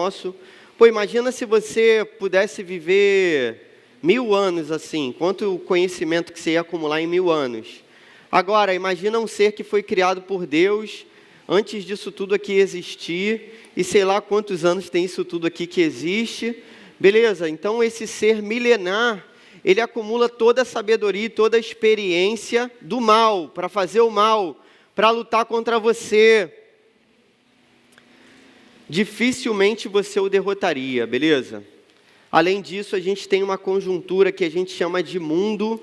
nosso. Pô, imagina se você pudesse viver 1000 anos assim, quanto conhecimento que você ia acumular em 1000 anos. Agora, imagina um ser que foi criado por Deus, antes disso tudo aqui existir, e sei lá quantos anos tem isso tudo aqui que existe. Beleza, então esse ser milenar, ele acumula toda a sabedoria e toda a experiência do mal, para fazer o mal, para lutar contra você. Dificilmente você o derrotaria, beleza? Além disso, a gente tem uma conjuntura que a gente chama de mundo,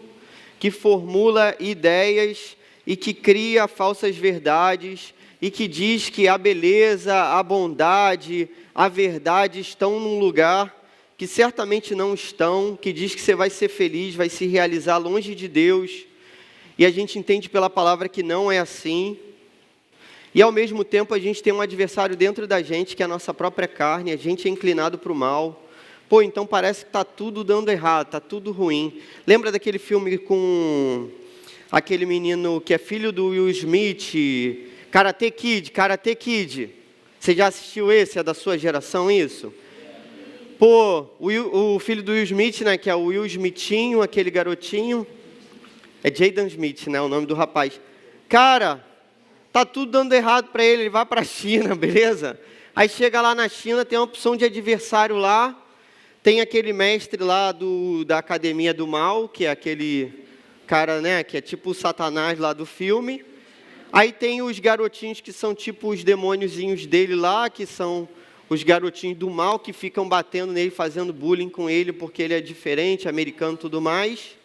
que formula ideias e que cria falsas verdades e que diz que a beleza, a bondade, a verdade estão num lugar que certamente não estão, que diz que você vai ser feliz, vai se realizar longe de Deus, e a gente entende pela palavra que não é assim. E ao mesmo tempo a gente tem um adversário dentro da gente, que é a nossa própria carne, a gente é inclinado para o mal. Pô, então parece que está tudo dando errado, está tudo ruim. Lembra daquele filme com aquele menino que é filho do Will Smith, Karate Kid? Você já assistiu esse? É da sua geração isso? Pô, o filho do Will Smith, né, que é o Will Smithinho, aquele garotinho. É Jaden Smith, né, o nome do rapaz. Cara, tá tudo dando errado para ele vai para a China, beleza? Aí chega lá na China, tem uma opção de adversário lá, tem aquele mestre lá da Academia do Mal, que é aquele cara, né, que é tipo o Satanás lá do filme. Aí tem os garotinhos que são tipo os demôniozinhos dele lá, que são os garotinhos do mal, que ficam batendo nele, fazendo bullying com ele, porque ele é diferente, americano e tudo mais.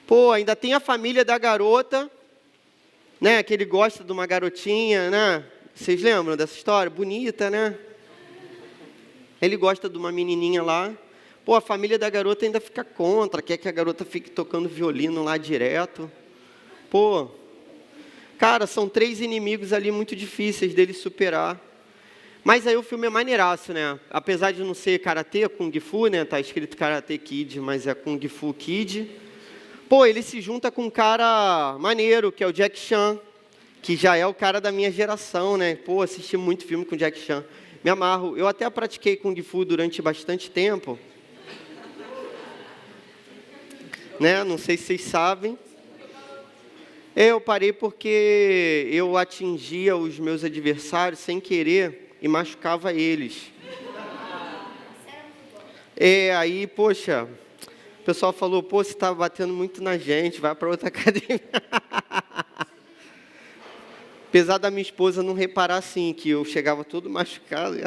Pô, ainda tem a família da garota, né, que ele gosta de uma garotinha, né? Vocês lembram dessa história? Bonita, né? Ele gosta de uma menininha lá. Pô, a família da garota ainda fica contra, quer que a garota fique tocando violino lá direto. Pô, cara, são 3 inimigos ali muito difíceis dele superar. Mas aí o filme é maneiraço, né? Apesar de não ser karatê, kung fu, né? Tá escrito Karate Kid, mas é Kung Fu Kid. Pô, ele se junta com um cara maneiro, que é o Jack Chan, que já é o cara da minha geração, né? Pô, assisti muito filme com o Jack Chan. Me amarro. Eu até pratiquei Kung Fu durante bastante tempo. Né? Não sei se vocês sabem. Eu parei porque eu atingia os meus adversários sem querer e machucava eles. Aí, poxa... O pessoal falou, pô, você está batendo muito na gente, vai para outra academia. Apesar da minha esposa não reparar assim, que eu chegava todo machucado.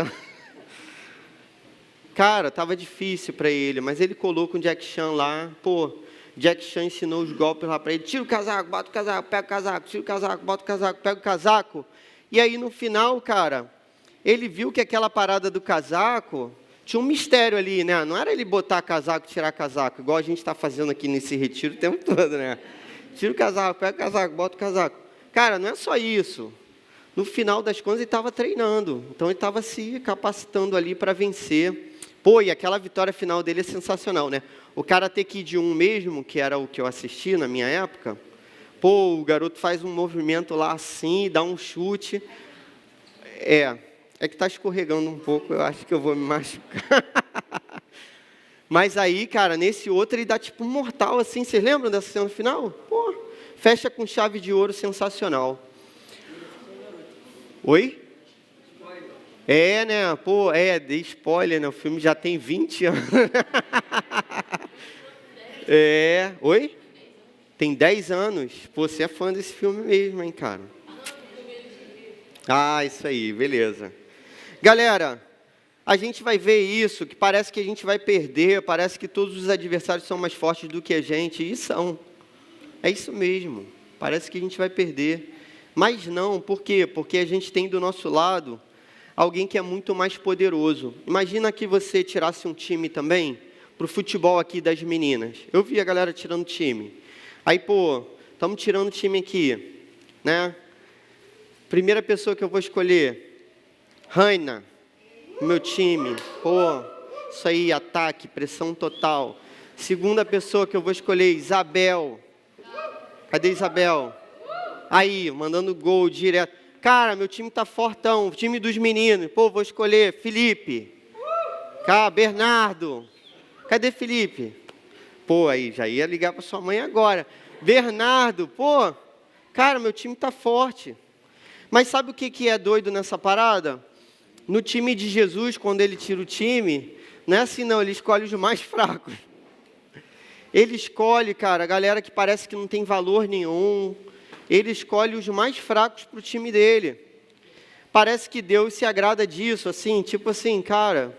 Cara, estava difícil para ele, mas ele colou com o Jack Chan lá. Pô, Jack Chan ensinou os golpes lá para ele. Tira o casaco, bota o casaco, pega o casaco, tira o casaco, bota o casaco, pega o casaco. E aí no final, cara, ele viu que aquela parada do casaco... Tinha um mistério ali, né? Não era ele botar casaco, tirar casaco, igual a gente está fazendo aqui nesse retiro o tempo todo, né? Tira o casaco, pega o casaco, bota o casaco. Cara, não é só isso. No final das contas, ele estava treinando. Então, ele estava se capacitando ali para vencer. Pô, e aquela vitória final dele é sensacional, né? O Karate Kid 1 mesmo, que era o que eu assisti na minha época, pô, o garoto faz um movimento lá assim, dá um chute. É que está escorregando um pouco, eu acho que eu vou me machucar. Mas aí, cara, nesse outro ele dá tipo um mortal assim, vocês lembram dessa cena final? Pô, fecha com chave de ouro, sensacional. Oi? Né, pô, dei spoiler, né, o filme já tem 20 anos. Oi? Tem 10 anos. Pô, você é fã desse filme mesmo, hein, cara? Isso aí, beleza. Galera, a gente vai ver isso, que parece que a gente vai perder, parece que todos os adversários são mais fortes do que a gente, e são. É isso mesmo, parece que a gente vai perder. Mas não, por quê? Porque a gente tem do nosso lado alguém que é muito mais poderoso. Imagina que você tirasse um time também, para o futebol aqui das meninas. Eu vi a galera tirando time. Aí, pô, estamos tirando time aqui, né? Primeira pessoa que eu vou escolher... Raina, meu time, pô, isso aí, ataque, pressão total. Segunda pessoa que eu vou escolher, Isabel. Cadê Isabel? Aí, mandando gol direto. Cara, meu time tá fortão, o time dos meninos. Pô, vou escolher Felipe. Cara, Bernardo. Cadê Felipe? Pô, aí, já ia ligar para sua mãe agora. Bernardo, pô, cara, meu time tá forte. Mas sabe o que é doido nessa parada? No time de Jesus, quando ele tira o time, não é assim não, ele escolhe os mais fracos. Ele escolhe, cara, a galera que parece que não tem valor nenhum. Ele escolhe os mais fracos para o time dele. Parece que Deus se agrada disso, assim, tipo assim, cara,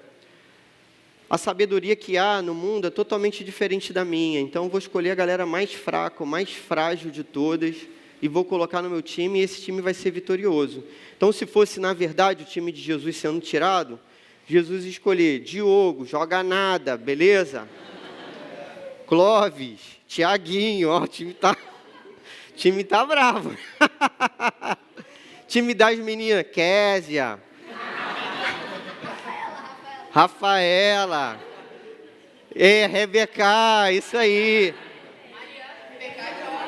a sabedoria que há no mundo é totalmente diferente da minha. Então eu vou escolher a galera mais fraca, mais frágil de todas, e vou colocar no meu time, e esse time vai ser vitorioso. Então, se fosse, na verdade, o time de Jesus sendo tirado, Jesus escolher Diogo, joga nada, beleza? Clóvis, Tiaguinho, ó, o time tá bravo. Time das meninas, Késia, Rafaela, Rebeca, isso aí.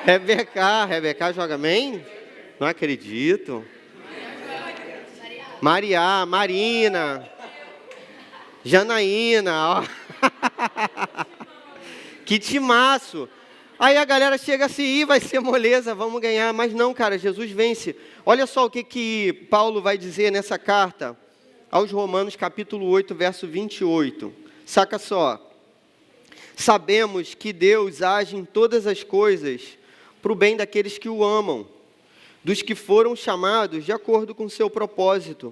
Rebeca joga bem? Não acredito. Maria, Marina, Janaína, ó. Que timaço. Aí a galera chega assim, vai ser moleza, vamos ganhar. Mas não, cara, Jesus vence. Olha só o que Paulo vai dizer nessa carta aos Romanos, capítulo 8, verso 28. Saca só. Sabemos que Deus age em todas as coisas para o bem daqueles que o amam, dos que foram chamados de acordo com seu propósito.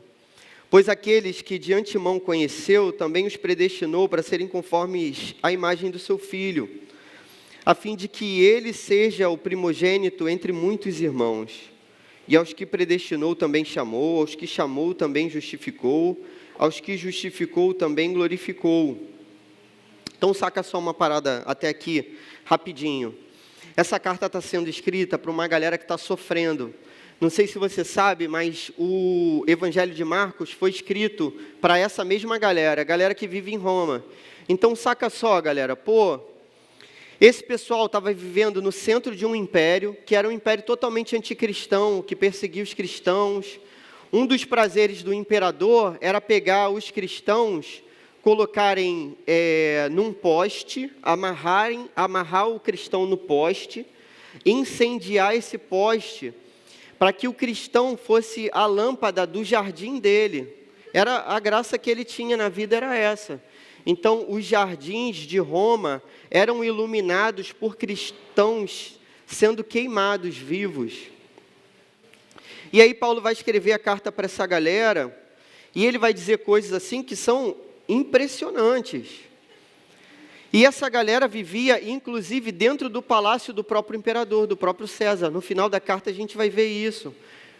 Pois aqueles que de antemão conheceu, também os predestinou para serem conformes à imagem do seu Filho, a fim de que ele seja o primogênito entre muitos irmãos. E aos que predestinou também chamou, aos que chamou também justificou, aos que justificou também glorificou. Então saca só uma parada até aqui, rapidinho. Essa carta está sendo escrita para uma galera que está sofrendo. Não sei se você sabe, mas o Evangelho de Marcos foi escrito para essa mesma galera, a galera que vive em Roma. Então saca só, galera, pô, esse pessoal estava vivendo no centro de um império, que era um império totalmente anticristão, que perseguia os cristãos. Um dos prazeres do imperador era pegar os cristãos, colocarem num poste, amarrar o cristão no poste, incendiar esse poste, para que o cristão fosse a lâmpada do jardim dele. Era a graça que ele tinha na vida, era essa. Então, os jardins de Roma eram iluminados por cristãos sendo queimados vivos. E aí Paulo vai escrever a carta para essa galera, e ele vai dizer coisas assim que são impressionantes. E essa galera vivia, inclusive, dentro do palácio do próprio imperador, do próprio César. No final da carta a gente vai ver isso.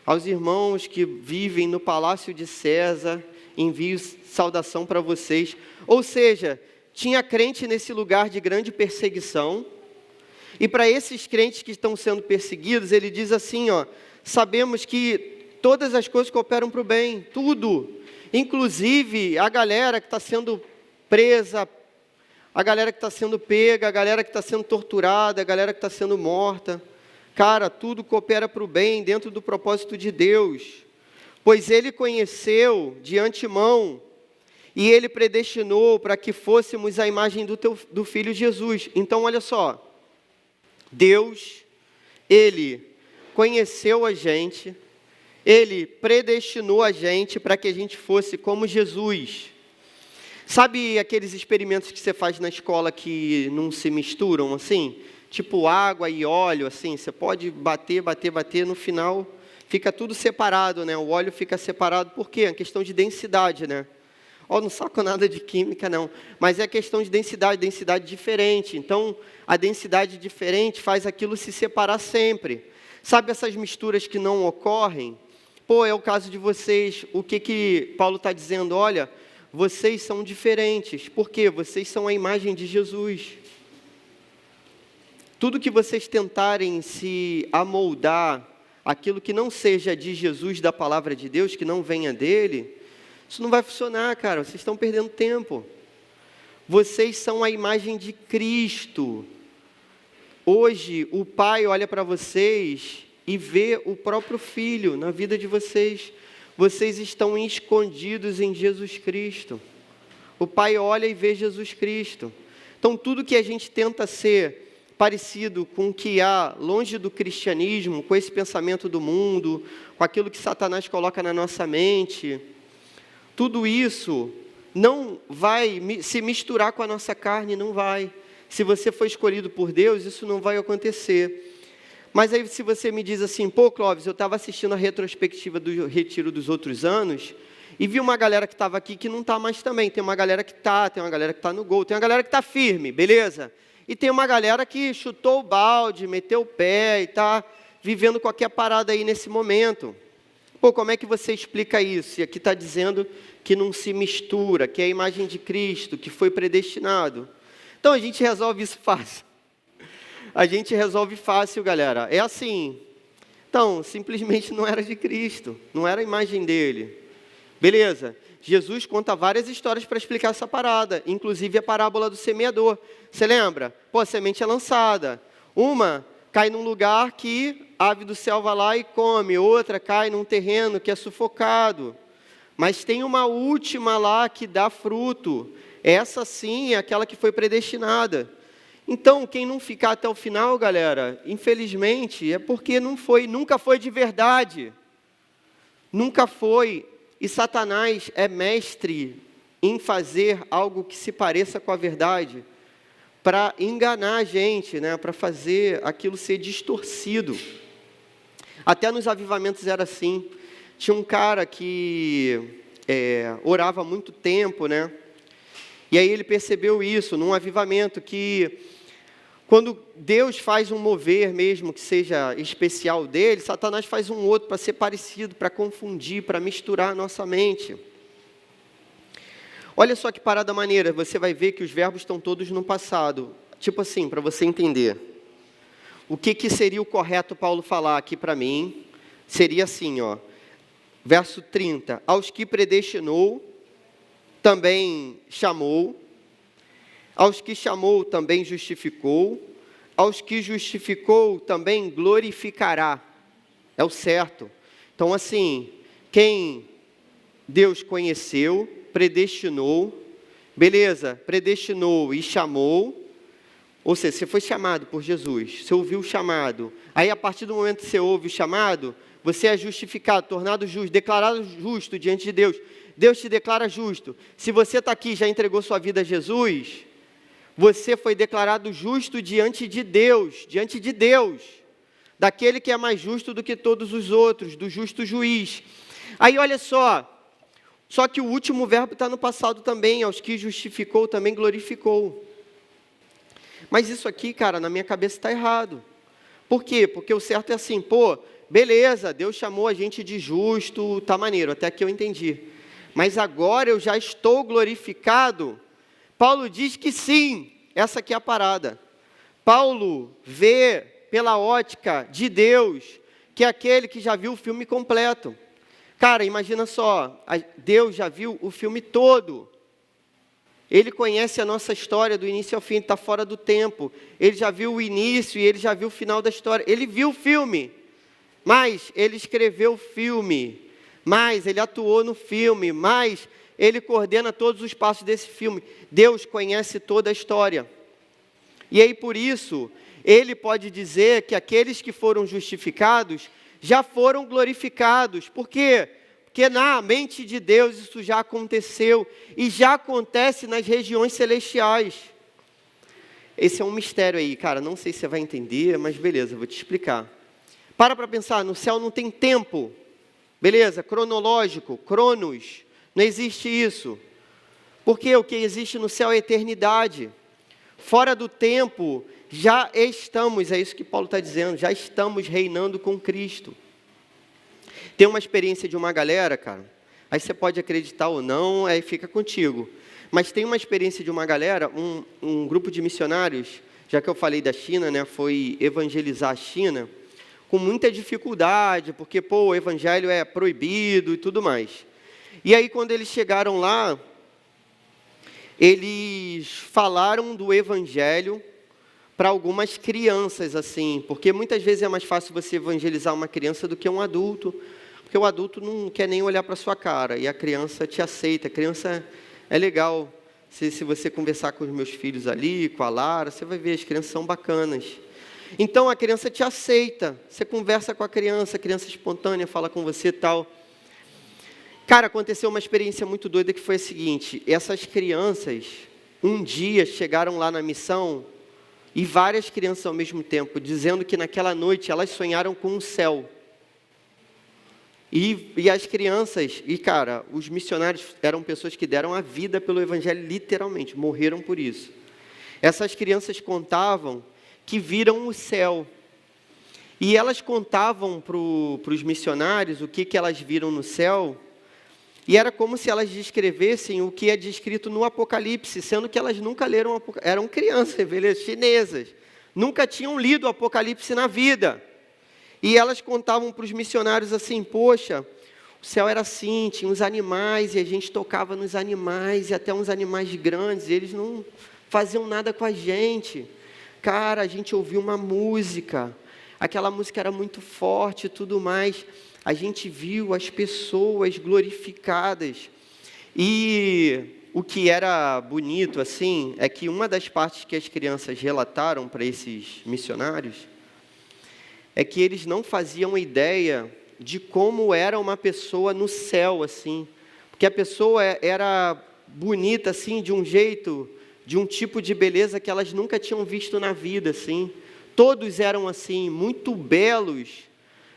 Aos irmãos que vivem no palácio de César, envio saudação para vocês. Ou seja, tinha crente nesse lugar de grande perseguição. E para esses crentes que estão sendo perseguidos, ele diz assim, ó, sabemos que todas as coisas cooperam para o bem, tudo. Inclusive a galera que está sendo presa, a galera que está sendo pega, a galera que está sendo torturada, a galera que está sendo morta. Cara, tudo coopera para o bem dentro do propósito de Deus. Pois Ele conheceu de antemão e Ele predestinou para que fôssemos a imagem do Filho Jesus. Então, olha só. Deus, Ele conheceu a gente, Ele predestinou a gente para que a gente fosse como Jesus. Sabe aqueles experimentos que você faz na escola que não se misturam, assim? Tipo água e óleo, assim, você pode bater, no final fica tudo separado, né? O óleo fica separado, por quê? É questão de densidade, né? Ó, não saco nada de química, não. Mas é questão de densidade diferente. Então, a densidade diferente faz aquilo se separar sempre. Sabe essas misturas que não ocorrem? Pô, é o caso de vocês. O que Paulo está dizendo? Olha, vocês são diferentes. Por quê? Vocês são a imagem de Jesus. Tudo que vocês tentarem se amoldar, aquilo que não seja de Jesus, da palavra de Deus, que não venha dele, isso não vai funcionar, cara. Vocês estão perdendo tempo. Vocês são a imagem de Cristo. Hoje, o Pai olha para vocês e vê o próprio Filho na vida de vocês. Vocês estão escondidos em Jesus Cristo. O Pai olha e vê Jesus Cristo. Então, tudo que a gente tenta ser parecido com o que há longe do cristianismo, com esse pensamento do mundo, com aquilo que Satanás coloca na nossa mente, tudo isso não vai se misturar com a nossa carne, não vai. Se você for escolhido por Deus, isso não vai acontecer. Mas aí se você me diz assim, pô, Clóvis, eu estava assistindo a retrospectiva do retiro dos outros anos, e vi uma galera que estava aqui que não está mais também. Tem uma galera que está, tem uma galera que está no gol, tem uma galera que está firme, beleza? E tem uma galera que chutou o balde, meteu o pé e está vivendo qualquer parada aí nesse momento. Pô, como é que você explica isso? E aqui está dizendo que não se mistura, que é a imagem de Cristo, que foi predestinado. Então a gente resolve isso fácil. A gente resolve fácil, galera. É assim. Então, simplesmente não era de Cristo, não era a imagem dele. Beleza? Jesus conta várias histórias para explicar essa parada, inclusive a parábola do semeador. Você lembra? Pô, a semente é lançada. Uma cai num lugar que a ave do céu vai lá e come, outra cai num terreno que é sufocado. Mas tem uma última lá que dá fruto. Essa sim é aquela que foi predestinada. Então, quem não ficar até o final, galera, infelizmente, é porque nunca foi de verdade. Nunca foi. E Satanás é mestre em fazer algo que se pareça com a verdade, para enganar a gente, né? Para fazer aquilo ser distorcido. Até nos avivamentos era assim. Tinha um cara que orava há muito tempo, né? E aí ele percebeu isso num avivamento, que quando Deus faz um mover mesmo que seja especial dele, Satanás faz um outro para ser parecido, para confundir, para misturar a nossa mente. Olha só que parada maneira, você vai ver que os verbos estão todos no passado. Tipo assim, para você entender. O que seria o correto Paulo falar aqui para mim? Seria assim, ó. Verso 30. Aos que predestinou, também chamou. Aos que chamou, também justificou. Aos que justificou, também glorificará. É o certo. Então, assim, quem Deus conheceu, predestinou, beleza, predestinou e chamou, ou seja, você foi chamado por Jesus, você ouviu o chamado. Aí, a partir do momento que você ouve o chamado, você é justificado, tornado justo, declarado justo diante de Deus. Deus te declara justo. Se você está aqui e já entregou sua vida a Jesus, você foi declarado justo diante de Deus, daquele que é mais justo do que todos os outros, do justo juiz. Aí olha só que o último verbo está no passado também, aos que justificou também glorificou. Mas isso aqui, cara, na minha cabeça está errado. Por quê? Porque o certo é assim, pô, beleza, Deus chamou a gente de justo, tá maneiro, até que eu entendi. Mas agora eu já estou glorificado. Paulo diz que sim, essa aqui é a parada. Paulo vê pela ótica de Deus, que é aquele que já viu o filme completo. Cara, imagina só, Deus já viu o filme todo. Ele conhece a nossa história do início ao fim, está fora do tempo. Ele já viu o início e ele já viu o final da história. Ele viu o filme, mas ele escreveu o filme, mas ele atuou no filme, mas ele coordena todos os passos desse filme. Deus conhece toda a história. E aí, por isso, ele pode dizer que aqueles que foram justificados já foram glorificados. Por quê? Porque na mente de Deus isso já aconteceu e já acontece nas regiões celestiais. Esse é um mistério aí, cara. Não sei se você vai entender, mas beleza, vou te explicar. Para pensar, no céu não tem tempo. Beleza? Cronológico, cronos. Não existe isso. Porque o que existe no céu é eternidade. Fora do tempo, já estamos, é isso que Paulo está dizendo, já estamos reinando com Cristo. Tem uma experiência de uma galera, cara, aí você pode acreditar ou não, aí fica contigo. Mas tem uma experiência de uma galera, um grupo de missionários, já que eu falei da China, né, foi evangelizar a China, com muita dificuldade, porque, o evangelho é proibido e tudo mais. E aí, quando eles chegaram lá, eles falaram do evangelho para algumas crianças, assim, porque muitas vezes é mais fácil você evangelizar uma criança do que um adulto, porque o adulto não quer nem olhar para a sua cara, e a criança te aceita. A criança é legal. Se você conversar com os meus filhos ali, com a Lara, você vai ver, as crianças são bacanas. Então, a criança te aceita, você conversa com a criança espontânea, fala com você e tal. Cara, aconteceu uma experiência muito doida que foi a seguinte: essas crianças, um dia chegaram lá na missão, e várias crianças ao mesmo tempo, dizendo que naquela noite elas sonharam com o céu. E as crianças, cara, os missionários eram pessoas que deram a vida pelo Evangelho, literalmente, morreram por isso. Essas crianças contavam que viram o céu. E elas contavam para os missionários o que elas viram no céu, e era como se elas descrevessem o que é descrito no Apocalipse, sendo que elas nunca leram o Apocalipse. Eram crianças, beleza? Chinesas. Nunca tinham lido o Apocalipse na vida. E elas contavam para os missionários assim: poxa, o céu era assim, tinha uns animais, e a gente tocava nos animais, e até uns animais grandes, e eles não faziam nada com a gente. Cara, a gente ouviu uma música, aquela música era muito forte e tudo mais. A gente viu as pessoas glorificadas. E o que era bonito, assim, é que uma das partes que as crianças relataram para esses missionários é que eles não faziam ideia de como era uma pessoa no céu, assim. Porque a pessoa era bonita, assim, de um jeito, de um tipo de beleza que elas nunca tinham visto na vida, assim. Todos eram, assim, muito belos,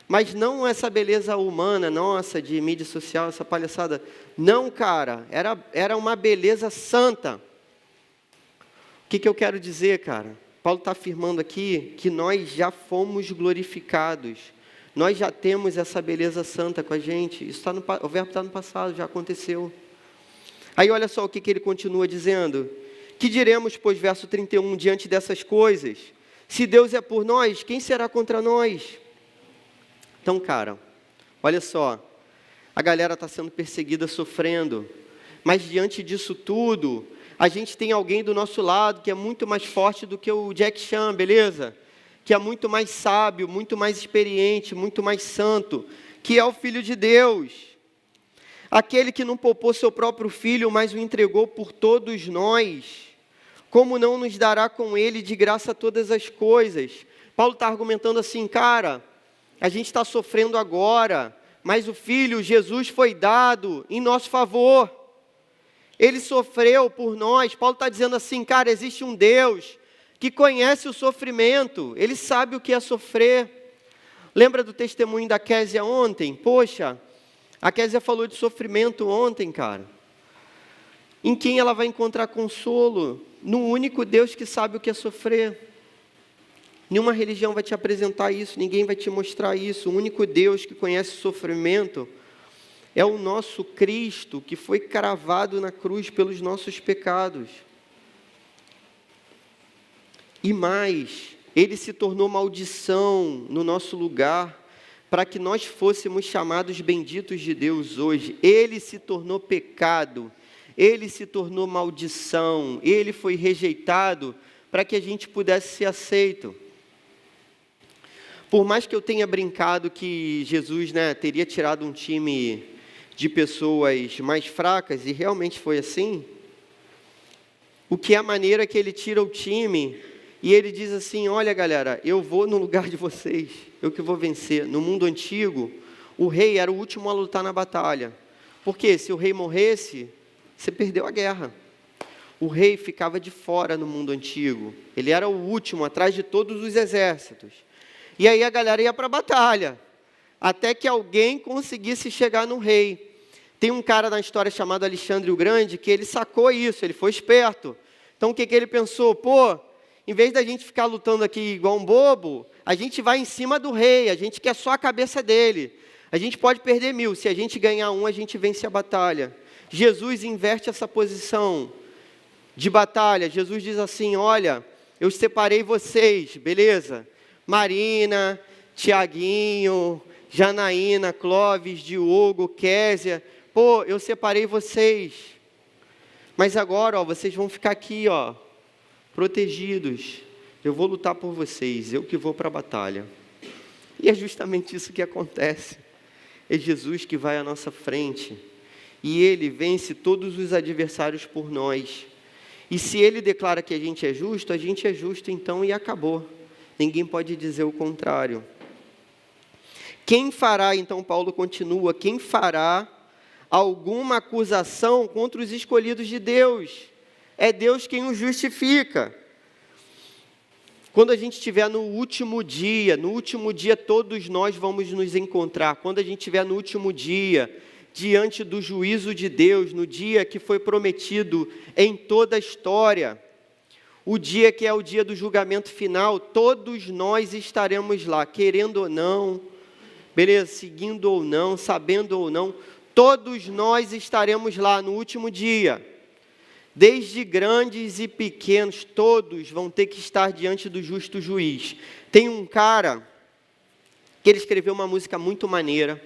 mas não essa beleza humana, nossa, de mídia social, essa palhaçada. Não, cara, era uma beleza santa. O que eu quero dizer, cara? Paulo está afirmando aqui que nós já fomos glorificados. Nós já temos essa beleza santa com a gente. Isso o verbo está no passado, já aconteceu. Aí olha só o que ele continua dizendo. Que diremos, pois, verso 31, diante dessas coisas? Se Deus é por nós, quem será contra nós? Então, cara, olha só, a galera está sendo perseguida, sofrendo, mas diante disso tudo, a gente tem alguém do nosso lado que é muito mais forte do que o Jack Chan, beleza? Que é muito mais sábio, muito mais experiente, muito mais santo, que é o Filho de Deus. Aquele que não poupou seu próprio Filho, mas o entregou por todos nós, como não nos dará com Ele de graça todas as coisas? Paulo está argumentando assim, cara, a gente está sofrendo agora, mas o Filho, Jesus, foi dado em nosso favor. Ele sofreu por nós. Paulo está dizendo assim, cara, existe um Deus que conhece o sofrimento. Ele sabe o que é sofrer. Lembra do testemunho da Késia ontem? Poxa, a Késia falou de sofrimento ontem, cara. Em quem ela vai encontrar consolo? No único Deus que sabe o que é sofrer. Nenhuma religião vai te apresentar isso, ninguém vai te mostrar isso. O único Deus que conhece o sofrimento é o nosso Cristo, que foi cravado na cruz pelos nossos pecados. E mais, Ele se tornou maldição no nosso lugar, para que nós fôssemos chamados benditos de Deus hoje. Ele se tornou pecado, Ele se tornou maldição, Ele foi rejeitado, para que a gente pudesse ser aceito. Por mais que eu tenha brincado que Jesus, teria tirado um time de pessoas mais fracas, e realmente foi assim, o que é a maneira que Ele tira o time, e Ele diz assim, olha galera, eu vou no lugar de vocês, eu que vou vencer. No mundo antigo, o rei era o último a lutar na batalha, porque se o rei morresse, você perdeu a guerra. O rei ficava de fora no mundo antigo, ele era o último, atrás de todos os exércitos. E aí a galera ia para a batalha, até que alguém conseguisse chegar no rei. Tem um cara na história chamado Alexandre o Grande, que ele sacou isso, ele foi esperto. Então o que ele pensou? Pô, em vez da gente ficar lutando aqui igual um bobo, a gente vai em cima do rei, a gente quer só a cabeça dele. A gente pode perder 1000, se a gente ganhar um, a gente vence a batalha. Jesus inverte essa posição de batalha. Jesus diz assim, olha, eu separei vocês, beleza? Marina, Tiaguinho, Janaína, Clóvis, Diogo, Késia, pô, eu separei vocês, mas agora, vocês vão ficar aqui, protegidos, eu vou lutar por vocês, eu que vou para a batalha. E é justamente isso que acontece. É Jesus que vai à nossa frente, e Ele vence todos os adversários por nós. E se Ele declara que a gente é justo então, e acabou. Ninguém pode dizer o contrário. Quem fará, então Paulo continua, quem fará alguma acusação contra os escolhidos de Deus? É Deus quem os justifica. Quando a gente estiver no último dia todos nós vamos nos encontrar. Quando a gente estiver no último dia, diante do juízo de Deus, no dia que foi prometido em toda a história, o dia que é o dia do julgamento final, todos nós estaremos lá, querendo ou não, beleza, seguindo ou não, sabendo ou não, todos nós estaremos lá no último dia. Desde grandes e pequenos, todos vão ter que estar diante do justo juiz. Tem um cara que ele escreveu uma música muito maneira,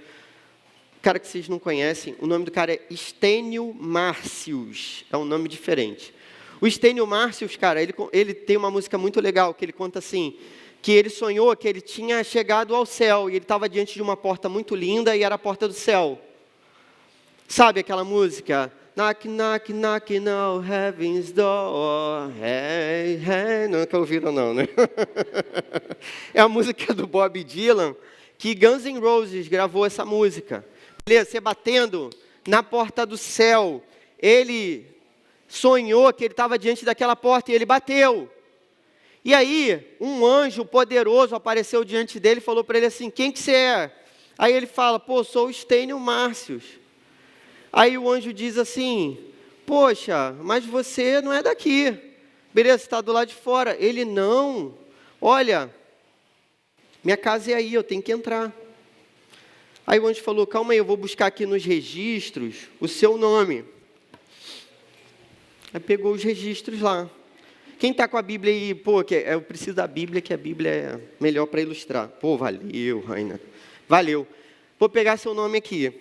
cara que vocês não conhecem, o nome do cara é Stênio Márcios, é um nome diferente. O Stênio Márcios, cara, ele tem uma música muito legal, que ele conta assim, que ele sonhou que ele tinha chegado ao céu, e ele estava diante de uma porta muito linda, e era a porta do céu. Sabe aquela música? Knock, knock, knock, no heaven's door. Hey, hey. Nunca ouviram não, né? É a música do Bob Dylan, que Guns N' Roses gravou essa música. Beleza, você batendo na porta do céu. Ele sonhou que ele estava diante daquela porta e ele bateu. E aí, um anjo poderoso apareceu diante dele e falou para ele assim, quem que você é? Aí ele fala, sou o Stênio Márcios. Aí o anjo diz assim, poxa, mas você não é daqui. Beleza, você está do lado de fora. Ele, não, olha, minha casa é aí, eu tenho que entrar. Aí o anjo falou, calma aí, eu vou buscar aqui nos registros o seu nome. Aí pegou os registros lá. Quem está com a Bíblia aí, eu preciso da Bíblia, que a Bíblia é melhor para ilustrar. Valeu, Raina. Valeu. Vou pegar seu nome aqui.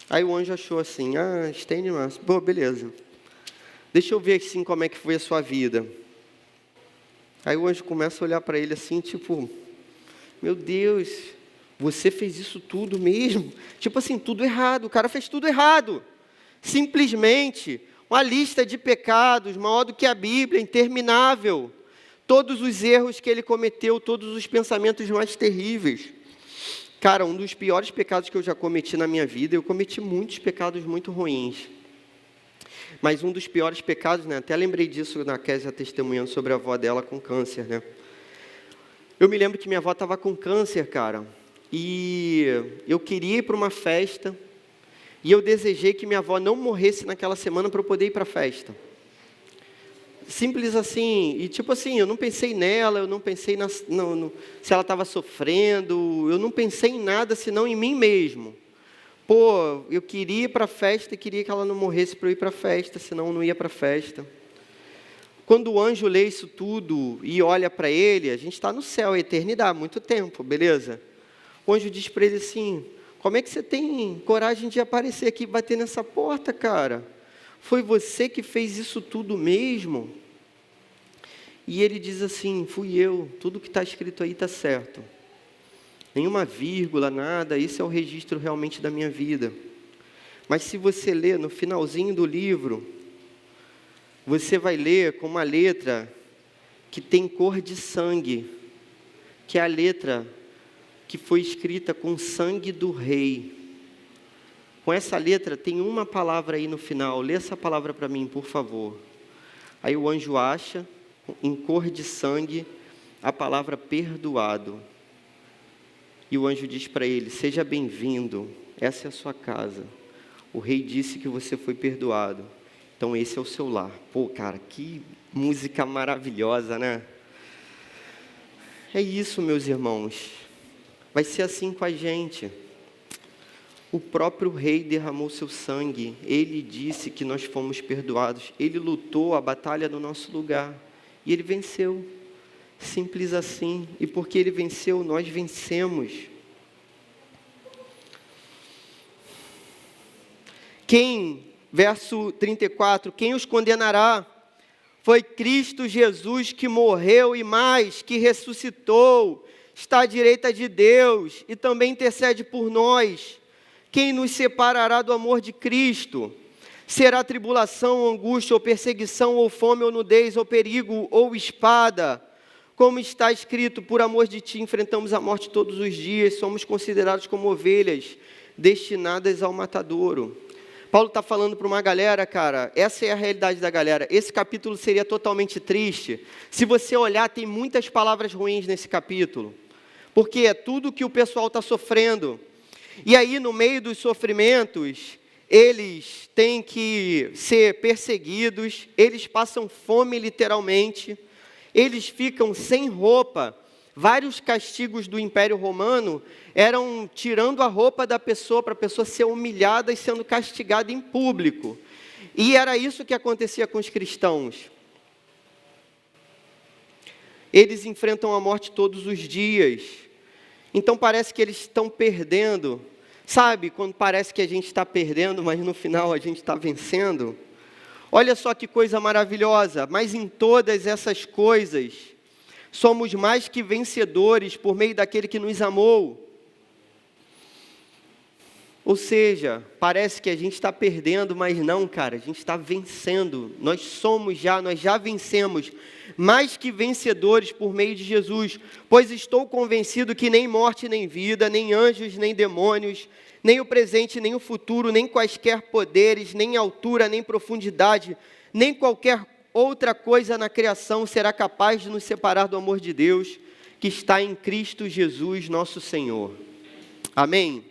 Aí o anjo achou assim, Stênio Márcios. Beleza. Deixa eu ver assim como é que foi a sua vida. Aí o anjo começa a olhar para ele assim, tipo, meu Deus, você fez isso tudo mesmo? Tipo assim, tudo errado, o cara fez tudo errado. Simplesmente uma lista de pecados, maior do que a Bíblia, interminável. Todos os erros que ele cometeu, todos os pensamentos mais terríveis. Cara, um dos piores pecados que eu já cometi na minha vida, eu cometi muitos pecados muito ruins. Mas um dos piores pecados, né? Até lembrei disso na Kézia testemunhando sobre a avó dela com câncer, né? Eu me lembro que minha avó estava com câncer, cara. E eu queria ir para uma festa. E eu desejei que minha avó não morresse naquela semana para eu poder ir para a festa. Simples assim, e tipo assim, eu não pensei nela, eu não pensei se ela estava sofrendo, eu não pensei em nada senão em mim mesmo. Eu queria ir para a festa e queria que ela não morresse para eu ir para a festa, senão eu não ia para a festa. Quando o anjo lê isso tudo e olha para ele, a gente está no céu, a eternidade, há muito tempo, beleza? O anjo diz para ele assim, como é que você tem coragem de aparecer aqui e bater nessa porta, cara? Foi você que fez isso tudo mesmo? E ele diz assim, fui eu, tudo que está escrito aí está certo. Nenhuma vírgula, nada, esse é o registro realmente da minha vida. Mas se você ler no finalzinho do livro, você vai ler com uma letra que tem cor de sangue, que é a letra que foi escrita com sangue do rei. Com essa letra tem uma palavra aí no final, lê essa palavra para mim, por favor. Aí o anjo acha, em cor de sangue, a palavra perdoado. E o anjo diz para ele, seja bem-vindo, essa é a sua casa. O rei disse que você foi perdoado, então esse é o seu lar. Cara, que música maravilhosa, né? É isso, meus irmãos. Vai ser assim com a gente. O próprio rei derramou seu sangue. Ele disse que nós fomos perdoados. Ele lutou a batalha no nosso lugar. E ele venceu. Simples assim. E porque ele venceu, nós vencemos. Verso 34, quem os condenará? Foi Cristo Jesus que morreu e mais, que ressuscitou, está à direita de Deus e também intercede por nós. Quem nos separará do amor de Cristo? Será tribulação, ou angústia, ou perseguição, ou fome, ou nudez, ou perigo, ou espada? Como está escrito, por amor de ti enfrentamos a morte todos os dias, somos considerados como ovelhas destinadas ao matadouro. Paulo está falando para uma galera, cara, essa é a realidade da galera. Esse capítulo seria totalmente triste. Se você olhar, tem muitas palavras ruins nesse capítulo, porque é tudo que o pessoal está sofrendo. E aí, no meio dos sofrimentos, eles têm que ser perseguidos, eles passam fome literalmente, eles ficam sem roupa. Vários castigos do Império Romano eram tirando a roupa da pessoa para a pessoa ser humilhada e sendo castigada em público. E era isso que acontecia com os cristãos. Eles enfrentam a morte todos os dias. Então parece que eles estão perdendo. Sabe, quando parece que a gente está perdendo, mas no final a gente está vencendo? Olha só que coisa maravilhosa. Mas em todas essas coisas, somos mais que vencedores por meio daquele que nos amou. Ou seja, parece que a gente está perdendo, mas não, cara, a gente está vencendo. Nós já vencemos, mais que vencedores por meio de Jesus. Pois estou convencido que nem morte, nem vida, nem anjos, nem demônios, nem o presente, nem o futuro, nem quaisquer poderes, nem altura, nem profundidade, nem qualquer outra coisa na criação será capaz de nos separar do amor de Deus, que está em Cristo Jesus, nosso Senhor. Amém?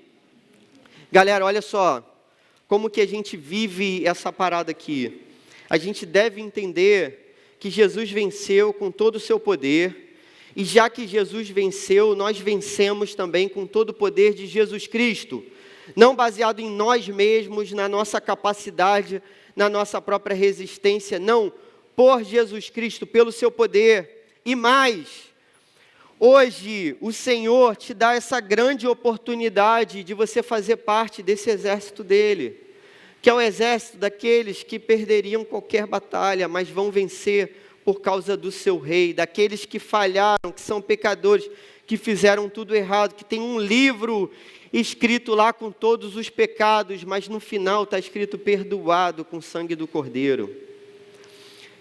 Galera, olha só, como que a gente vive essa parada aqui. A gente deve entender que Jesus venceu com todo o seu poder, e já que Jesus venceu, nós vencemos também com todo o poder de Jesus Cristo, não baseado em nós mesmos, na nossa capacidade, na nossa própria resistência, não, por Jesus Cristo, pelo seu poder. E mais, hoje o Senhor te dá essa grande oportunidade de você fazer parte desse exército dele, que é o exército daqueles que perderiam qualquer batalha, mas vão vencer por causa do seu rei, daqueles que falharam, que são pecadores, que fizeram tudo errado, que tem um livro escrito lá com todos os pecados, mas no final está escrito perdoado com o sangue do Cordeiro.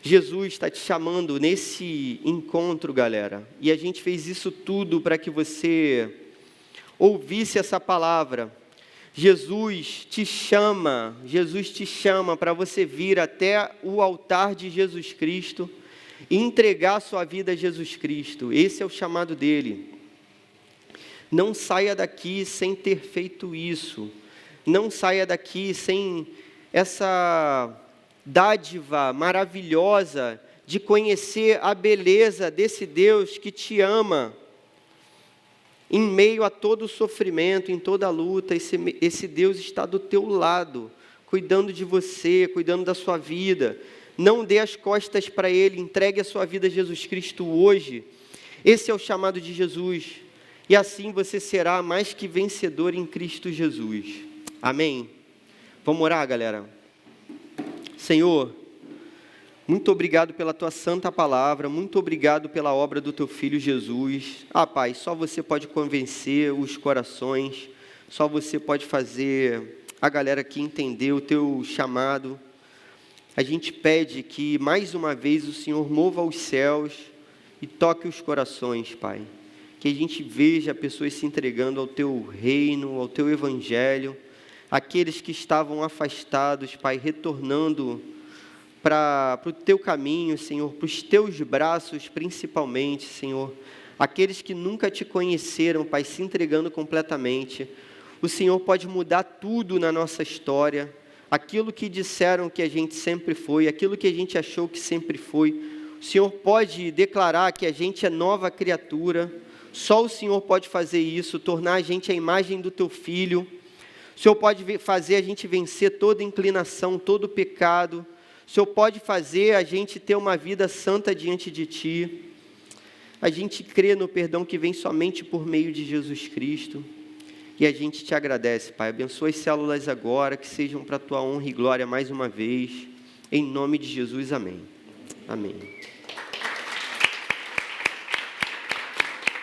Jesus está te chamando nesse encontro, galera, e a gente fez isso tudo para que você ouvisse essa palavra. Jesus te chama para você vir até o altar de Jesus Cristo e entregar sua vida a Jesus Cristo. Esse é o chamado dele. Não saia daqui sem ter feito isso. Não saia daqui sem essa dádiva maravilhosa de conhecer a beleza desse Deus que te ama. Em meio a todo o sofrimento, em toda a luta, esse Deus está do teu lado, cuidando de você, cuidando da sua vida. Não dê as costas para Ele, entregue a sua vida a Jesus Cristo hoje. Esse é o chamado de Jesus. E assim você será mais que vencedor em Cristo Jesus. Amém? Vamos orar, galera? Senhor, muito obrigado pela Tua santa palavra, muito obrigado pela obra do Teu Filho Jesus. Pai, só Você pode convencer os corações, só Você pode fazer a galera aqui entender o Teu chamado. A gente pede que, mais uma vez, o Senhor mova os céus e toque os corações, Pai. Que a gente veja pessoas se entregando ao Teu reino, ao Teu evangelho, aqueles que estavam afastados, Pai, retornando para o Teu caminho, Senhor, para os Teus braços principalmente, Senhor, aqueles que nunca Te conheceram, Pai, se entregando completamente. O Senhor pode mudar tudo na nossa história, aquilo que disseram que a gente sempre foi, aquilo que a gente achou que sempre foi, o Senhor pode declarar que a gente é nova criatura, só o Senhor pode fazer isso, tornar a gente a imagem do Teu Filho. O Senhor pode fazer a gente vencer toda inclinação, todo pecado. O Senhor pode fazer a gente ter uma vida santa diante de Ti. A gente crê no perdão que vem somente por meio de Jesus Cristo. E a gente Te agradece, Pai. Abençoa as células agora, que sejam para a Tua honra e glória mais uma vez. Em nome de Jesus, amém. Amém.